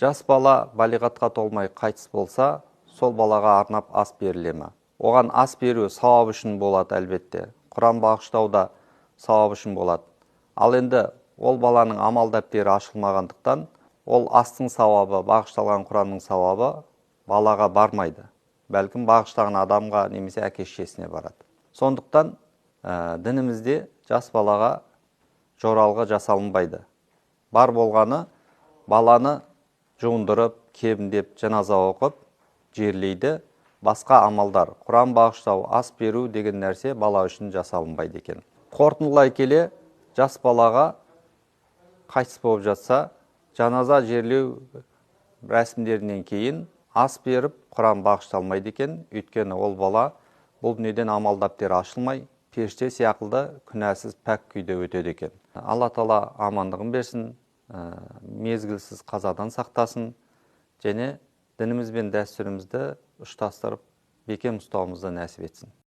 Жас бала балиғатқа толмай қайтыс болса, сол балаға арнап ас беріле ме? Оған ас беру сауап үшін болады әлбетте. Құран бағыштау да сауап үшін болады. Ал енді ол баланың амал дәптері ашылмағандықтан, ол астың сауабы, бағышталған Құранның сауабы балаға бармайды. Бәлкім бағыштаған адамға немесе әке-шешесіне барады. Сондықтан дінімізде жас балаға жоралғы жасалынбайды. Бар болғаны баланы жуындырып, кебіндеп, жаназа оқып, жерлейді. Басқа амалдар, Құран бағыштау, ас беру деген нәрсе бала үшін жасалынбайды екен. Қорытындылай келе, жас балаға қайтыс болып жатса, жаназа жерлеу рәсімдерінен кейін ас беріп, Құран бағышталмайды екен. Өйткені ол бала бұл дүниеден амал дәптері ашылмай, періште сияқылды күнәсіз пәк күйде өтеді екен. Алла Тағала амандығын берсін, мезгілсіз қазадан сақтасын, және дініміз бен дәстүрімізді ұштастырып бекем ұстауымызды нәсіп етсін.